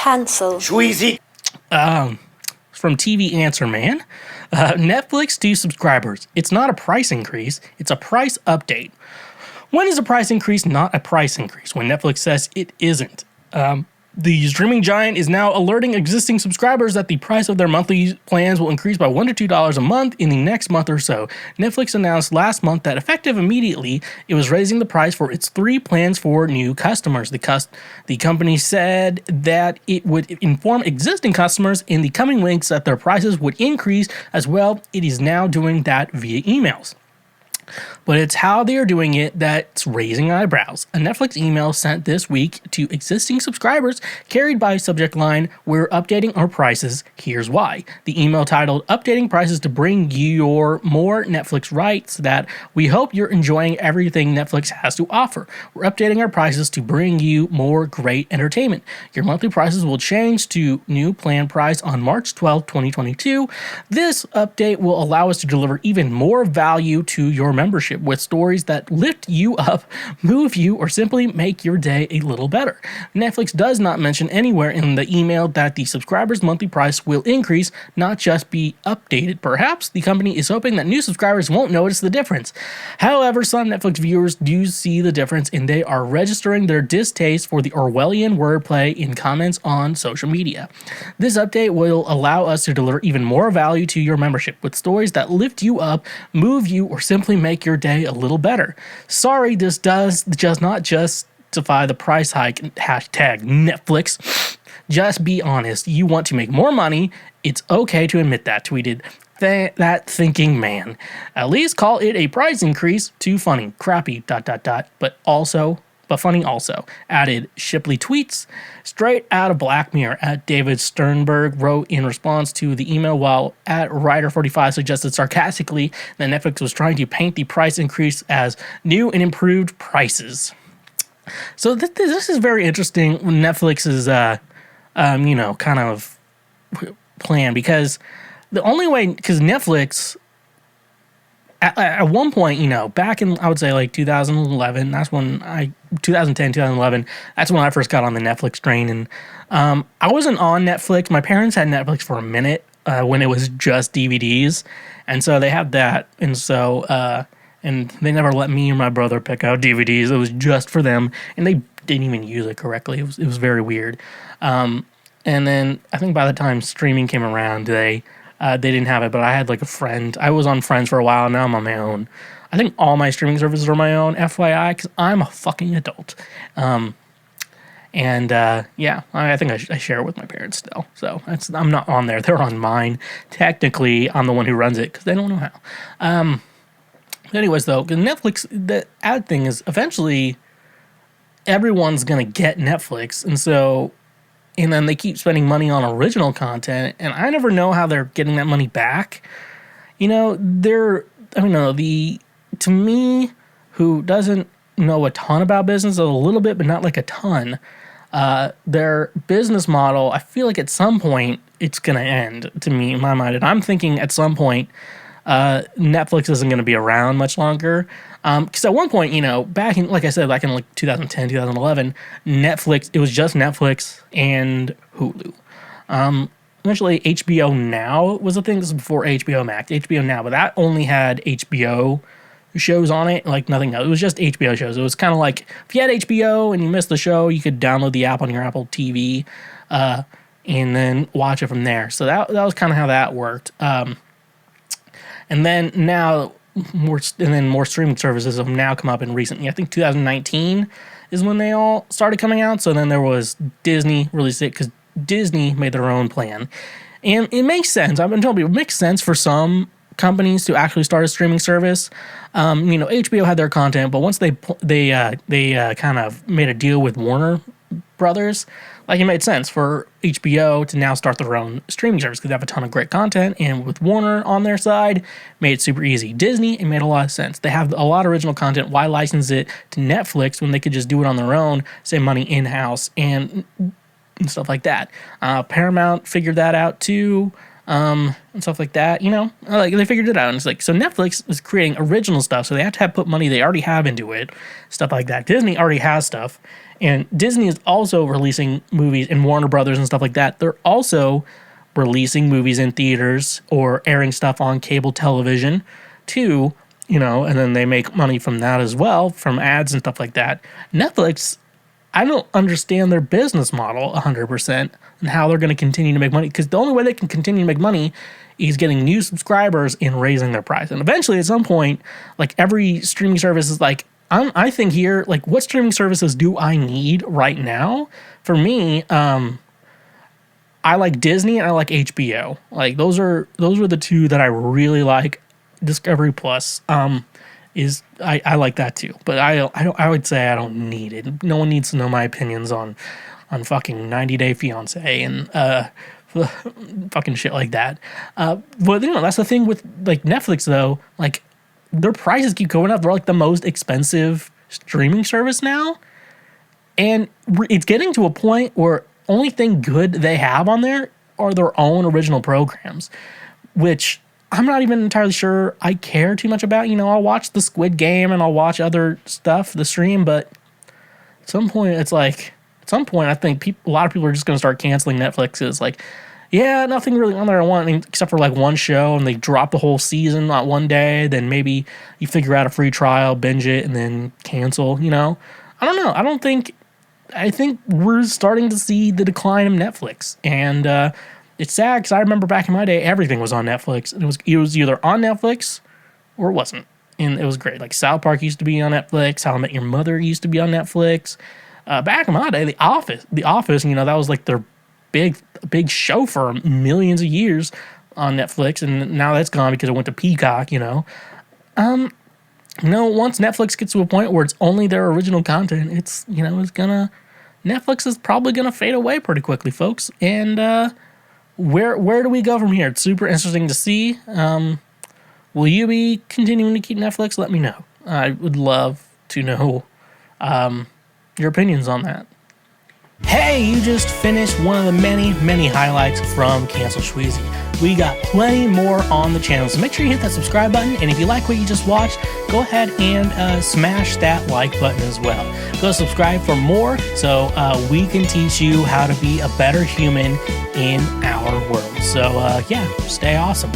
Cancel. Schweezy. From TV Answer Man. Netflix to subscribers. It's not a price increase, it's a price update. When is a price increase not a price increase? When Netflix says it isn't. The streaming giant is now alerting existing subscribers that the price of their monthly plans will increase by $1 to $2 a month in the next month or so. Netflix announced last month that effective immediately, it was raising the price for its 3 plans for new customers. The company said that it would inform existing customers in the coming weeks that their prices would increase as well. It is now doing that via emails. But it's how they are doing it that's raising eyebrows. A Netflix email sent this week to existing subscribers carried by subject line, "We're updating our prices, here's why." The email titled, "Updating prices to bring you your more Netflix rights that we hope you're enjoying everything Netflix has to offer. We're updating our prices to bring you more great entertainment. Your monthly prices will change to new plan price on March 12, 2022. This update will allow us to deliver even more value to your membership with stories that lift you up, move you, or simply make your day a little better." Netflix does not mention anywhere in the email that the subscriber's monthly price will increase, not just be updated. Perhaps the company is hoping that new subscribers won't notice the difference. However, some Netflix viewers do see the difference, and they are registering their distaste for the Orwellian wordplay in comments on social media. This update will allow us to deliver even more value to your membership with stories that lift you up, move you, or simply make your day a little better. Sorry, this does just not justify the price hike. Hashtag Netflix. Just be honest. You want to make more money. It's okay to admit that, tweeted that thinking man. At least call it a price increase. Too funny. Crappy. ... But funny also, added Shipley tweets. Straight out of Black Mirror, at David Sternberg wrote in response to the email, while at Ryder45 suggested sarcastically that Netflix was trying to paint the price increase as new and improved prices. So this is very interesting. Netflix's, kind of plan, because the only way, because Netflix, at one point, back in, I would say like 2011, 2010, 2011, that's when I first got on the Netflix train. And I wasn't on Netflix. My parents had Netflix for a minute when it was just DVDs. And so they had that. And so, and they never let me or my brother pick out DVDs. It was just for them. And they didn't even use it correctly. It was very weird. And then I think by the time streaming came around, they didn't have it, but I had like a friend. I was on Friends for a while. Now I'm on my own. I think all my streaming services are my own, FYI, because I'm a fucking adult. I think I share it with my parents still. So I'm not on there. They're on mine. Technically, I'm the one who runs it because they don't know how. Anyways, though, Netflix, the ad thing is eventually everyone's going to get Netflix. And then they keep spending money on original content, and I never know how they're getting that money back. To me, who doesn't know a ton about business, a little bit, but not like a ton, their business model, I feel like at some point it's going to end, to me, in my mind. And I'm thinking at some point Netflix isn't going to be around much longer. Because at one point, back in like 2010, 2011, Netflix, it was just Netflix and Hulu. Eventually, HBO Now was a thing. This was before HBO Max. HBO Now, but that only had HBO shows on it, like nothing else. It was just HBO shows. It was kind of like, if you had HBO and you missed the show, you could download the app on your Apple TV and then watch it from there. So that was kind of how that worked. And then now, more streaming services have now come up in recent. I think 2019 is when they all started coming out. So then there was Disney released it because Disney made their own plan, and it makes sense. I've been telling people it makes sense for some companies to actually start a streaming service. HBO had their content, but once they kind of made a deal with Warner Brothers, like it made sense for HBO to now start their own streaming service because they have a ton of great content, and with Warner on their side, made it super easy. Disney, it made a lot of sense. They have a lot of original content. Why license it to Netflix when they could just do it on their own, save money in-house, and stuff like that. Paramount figured that out too. and stuff like that. Like they figured it out. And it's like, so Netflix is creating original stuff, so they have to put money they already have into it, stuff like that. Disney already has stuff, and Disney is also releasing movies, and Warner Brothers and stuff like that. They're also releasing movies in theaters or airing stuff on cable television too. And then they make money from that as well, from ads and stuff like that. Netflix, I don't understand their business model 100% and how they're going to continue to make money, because the only way they can continue to make money is getting new subscribers and raising their price. And eventually, at some point, like every streaming service is like, I think here, like, what streaming services do I need right now? For me, I like Disney and I like HBO. Like those are the two that I really like. Discovery Plus is I like that too, but I would say I don't need it. No one needs to know my opinions on fucking 90 Day Fiance and fucking shit like that. But that's the thing with like Netflix though. Like their prices keep going up. They're like the most expensive streaming service now, and it's getting to a point where only thing good they have on there are their own original programs, which I'm not even entirely sure I care too much about. I'll watch the Squid Game and I'll watch other stuff, the stream, but at some point I think a lot of people are just going to start canceling Netflix. It's like, yeah, nothing really on there I want except for like one show, and they drop the whole season on one day, then maybe you figure out a free trial, binge it, and then cancel, I don't know. I think we're starting to see the decline of Netflix, and it's sad because I remember back in my day, everything was on Netflix. And it was either on Netflix or it wasn't. And it was great. Like South Park used to be on Netflix. How I Met Your Mother used to be on Netflix. Back in my day, The Office, that was like their big show for millions of years on Netflix. And now that's gone because it went to Peacock, once Netflix gets to a point where it's only their original content, Netflix is probably gonna fade away pretty quickly, folks. And where do we go from here? It's super interesting to see. Will you be continuing to keep Netflix? Let me know. I would love to know your opinions on that. Hey, you just finished one of the many, many highlights from Cancel Schweezy. We got plenty more on the channel, so make sure you hit that subscribe button, and if you like what you just watched, go ahead and smash that like button as well. Go subscribe for more so we can teach you how to be a better human in our world. So, stay awesome.